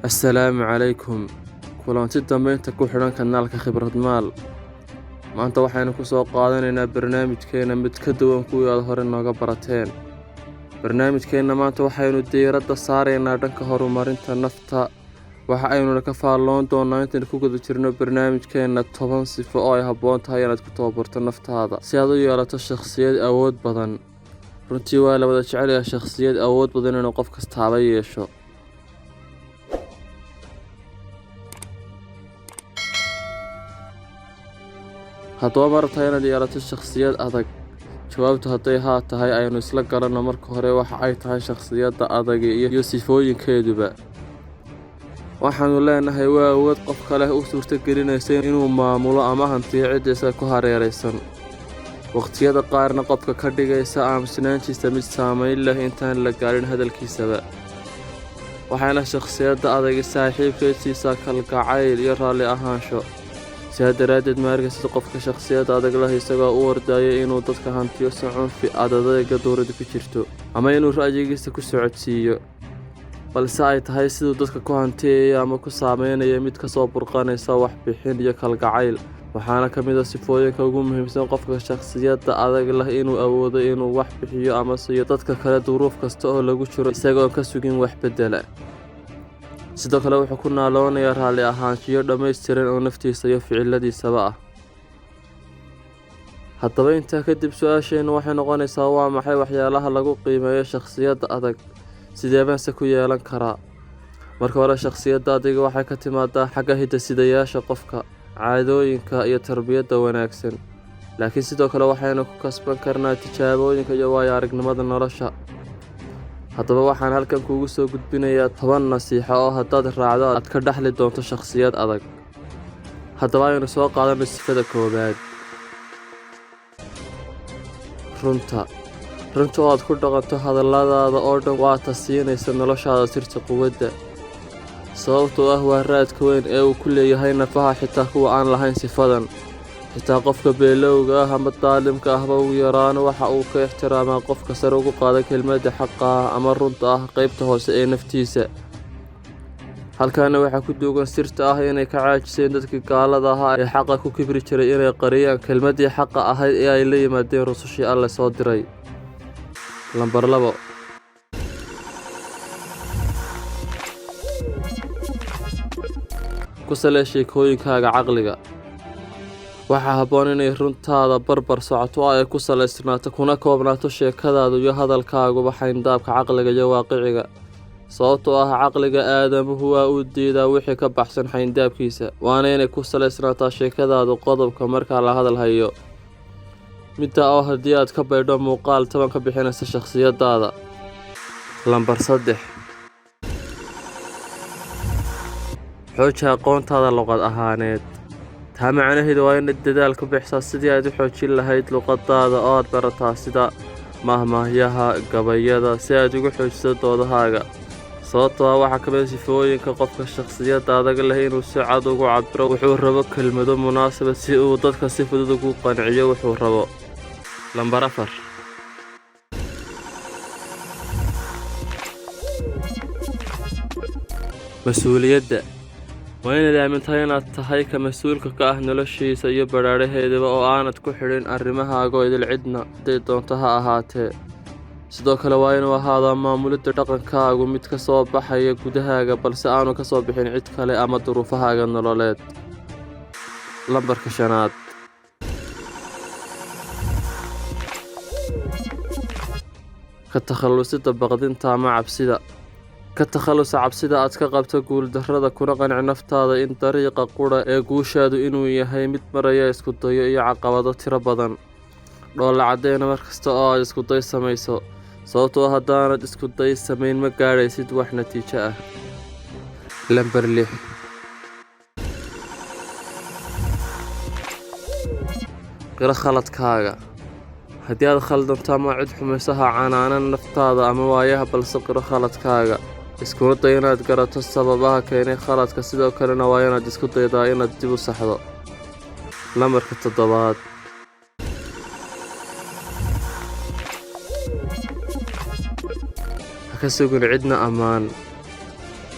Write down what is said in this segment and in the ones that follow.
Assalaamu calaykum. Kulanti dambeynta ku xidhan kanaalka Khibrad Maal. Maanta waxaynu ku soo qaadanaynaa barnaamijkeena mid ka duwan kuwii aad hore nooga barateen. Barnaamijkeena maanta waxaynu diiradda saaraynaa dhanka horumarinta nafta. Waxa aynu ka faalloon doonaa intaan ku guda jirno barnaamijkeena 10 sifo oo ay habboon tahay inaad ku tababarto naftaada si aad u yeelato shakhsiyad awood badan. Runtii waa la wada jecel yahay shakhsiyad awood badan inuu qof kastaaba yeesho. haddaba marta inaad yeelato shakhsiyad adag. Jawaabtu hadday haa tahay aynu isla garanno marka hore waxa ay tahay shakhsiyadda adag iyo sifooyinkeeduba. waxaanu leenahay waa awood qof kale u suurtagelinaysa inuu maamulo ama hantiyo ciddiisa ku hareeraysan. waqtiyada qaarna qofka ka dhigaysa aamusnaantiisa mid saameyn leh intaan la gaarin hadalkiisaba. waxayna shakhsiyadda adag saaxiibkeed siisaa kalgacayl iyo raalli ahaansho. sidaa daraaddeed ma arkaysid qofka shakhsiyadda adag leh isagoo u ordaya inuu dadka hantiyo si cunfi adadayga dowladda ku jirto ama inuu ra'yigiisa ku socodsiiyo, balse ay tahay siduu dadka ku hantiyayo ama ku saameynaya mid ka soo burqanaysa waxbixin iyo kalgacayl. waxaana ka mid ah sifooyinka ugu muhiimsan qofka shakhsiyadda adag leh inuu awoodo inuu wax bixiyo ama siiyo dadka kale duruuf kasta oo lagu jiro isagoon ka sugin wax beddela. sidoo kale wuxuu ku naaloonayaa raalli ahaanshiyo dhammaystiran oo naftiisa iyo ficiladiisaba ah. haddaba intaa kadib su-aasheennu waxay noqonaysaa waa maxay waxyaalaha lagu qiimeeyo shakhsiyadda adag, sidee baanse ku yeelan karaa? marka hore shakhsiyadda adiga waxay ka timaadaa xagga hidde-sidayaasha qofka, caadooyinka iyo tarbiyadda wanaagsan, laakiin sidoo kale waxaynu ku kasban karnaa tijaabooyinka iyo waayo-aragnimada nolosha. haddaba waxaan halkan kuugu soo gudbinayaa 10 nasiixo oo haddaad raacdo aad ka dhaxli doonto shakhsiyad adag. haddaba aynu soo qaadanno sifada koowaad. runta oo aad ku dhaqanto hadalladaada oo dhan waa ta siinaysa noloshaada sirta quwadda. sababtoo ah waa raadka weyn ee uu ku leeyahay nafaha xitaa kuwa aan lahayn sifadan. xitaa qofka beelowga ah ama daalimka ahba ugu yaraano waxa uu ka ixtiraamaa qofka sare ugu qaada kelmadda xaqa ah ama runta ah qaybta hoose ee naftiisa. halkaana waxaa ku duugan sirta ah inay ka caajiseen dadkii gaalada ahaa ee xaqa ku kibri jiray inay qariyaan kelmaddii xaqa ahayd ee ay la yimaadeen rusushii Alle soo diray. lambar 2. ku salee sheekooyinkaaga caqliga. waxaa habboon inay runtaada barbar socoto oo ay ku salaysnaato kuna koobnaato sheekadaadu iyo hadalkaaguba xayndaabka caqliga iyo waaqiciga. sababtoo ah caqliga aadamuhu waa uu diidaa wixii ka baxsan xayndaabkiisa, waana inay ku salaysnaataa sheekadaadu qodobka markaa la hadal hayo. middaa oo haddii aad ka baydho muuqaal taban ka bixinaysa shakhsiyaddaada. lambar 3. xooji aqoontaada luqad ahaaneed. taa macnaheedu waa inaad dadaal ku bixisaa sidii aad u xoojin lahayd luqaddaada oo aad barataa sida mahmaahyaha, gabayada si aad ugu xoojiso doodahaaga. sababtoo ah waxaa ka mid sifooyinka qofka shakhsiyadda adag leh inuu si cad ugu cabiro wuxuu rabo kelmado munaasaba si uu dadka si fudud ugu qanciyo wuxuu rabo. lambar 4. mas-uuliyadda. waa inaad aamintahay inaad tahay ka mas-uulka ka ah noloshiisa iyo badhaadhaheedaba oo aanad ku xidhin arrimahaaga oo idil cidna hadday doonto ha ahaatee. sidoo kale waa inuu ahaadaa maamulidda dhaqankaagu mid ka soo baxaya gudahaaga balse aanu ka soo bixin cid kale ama duruufahaaga nololeed. lambarka 5. ka takhallusidda baqdinta ama cabsida. ka takhallusa cabsida aad ka qabto guuldarrada kuna qanci naftaada in dariiqa qudha ee guushaadu inuu yahay mid maraya isku dayo iyo caqabado tiro badan. dhoolla caddeyna mar kasta oo aad isku day samayso, sababtoo haddaanad isku day samayn ma gaadhaysid wax natiijo ah. lambar 6. qiro khaladkaaga. haddii aad khaldanto ama cid xumayso ha canaanan naftaada ama waayaha, balse qiro khaladkaaga. iskuna day inaad garato sababaha keenay khaladka, sidoo kalena waa inaad isku daydaa inaad dib u saxdo. lambarka 7. ha ka sugin cidna ammaan.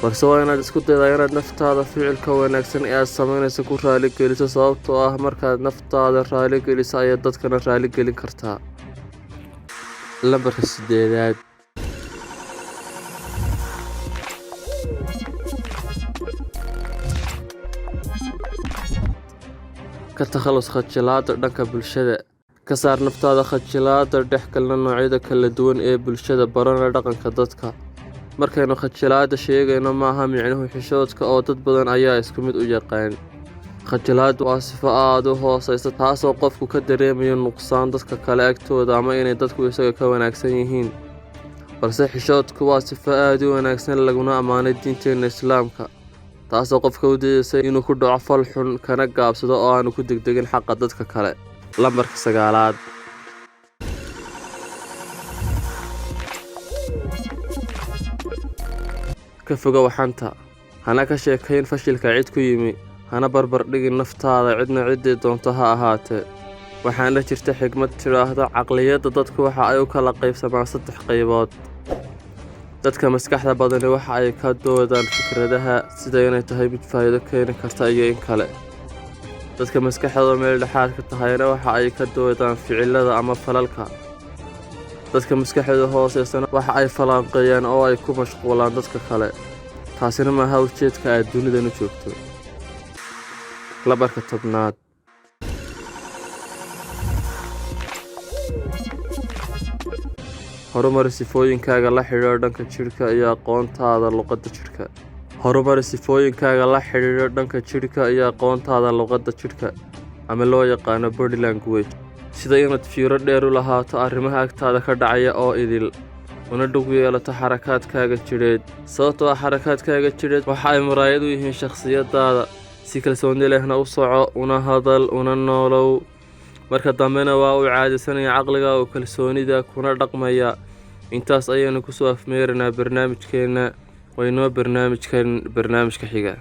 balse waa inaad isku daydaa inaad naftaada ficilka wanaagsan ee aad samaynayso ku raali geliso, sababtoo ah markaad naftaada raali geliso ayaad dadkana raali gelin kartaa. Lambarka 8 ka takhaluska khajilaadda dhanka bulshada. Ka saar naftaada khajilaadda, dhexgalna noocyada kala duwan ee bulshada, barana dhaqanka dadka. Markaynu khajilaadda sheegayno maaha micnuhu xishoodka oo dad badan ayaa isku mid u yaqaan. Khajilaaddu waa sifo aad u hooseysa taasoo qofku ka dareemayo nuqsaan dadka kale agtooda ama inay dadku isaga ka wanaagsan yihiin. Balse xishoodku waa sifo aad u wanaagsan laguna ammaanay diinteena Islaamka, taasoo qofka u diidaysa inuu ku dhaco fal xun kana gaabsado oo aanu ku degdegin xaqa dadka kale. Lambarka 9 ka fogow xanta. Hana ka sheekayn fashilka cid ku yimi, hana barbar dhigin naftaada cidna ciddii doonto ha ahaatee. Waxaana jirta xigmad tiraahdo caqliyadda dadku waxa ay u kala qaybsamaan 3 qaybood. Dadka maskaxda badani waxa ay ka doodaan fikradaha sida inay tahay mid faa'iido keeni karta iyo in kale. Dadka maskaxdooda meel dhexaadka tahayna waxa ay ka doodaan ficilada ama falalka. Dadka maskaxdooda hooseysana waxa ay falanqeeyaan oo ay ku mashquulaan dadka kale. Taasina maaha ujeedka aad dunidan u joogto. Lambarka 10 horumari sifooyinkaaga la xidhiidha dhanka jidhka iyo aqoontaada luqadda jidhka. Horumari sifooyinkaaga la xidhiidha dhanka jidhka iyo aqoontaada luqadda jidhka, ama loo yaqaano body language, sida inaad fiiro dheer u lahaato arrimaha agtaada ka dhacaya oo idil, una dhug yeelato xarakaadkaaga jidheed, sababtoo ah xarakaadkaaga jidheed waxa ay muraayad u yihiin shakhsiyadaada. Si kalsooni lehna u soco, una hadal, una noolow. Marka dambena waa u caadisanaya caqliga oo kalsoonida kuna dhaqmaya. Intaas ayaynu ku soo afmeerinaa barnaamijkeena. Waynoo barnaamijka xiga.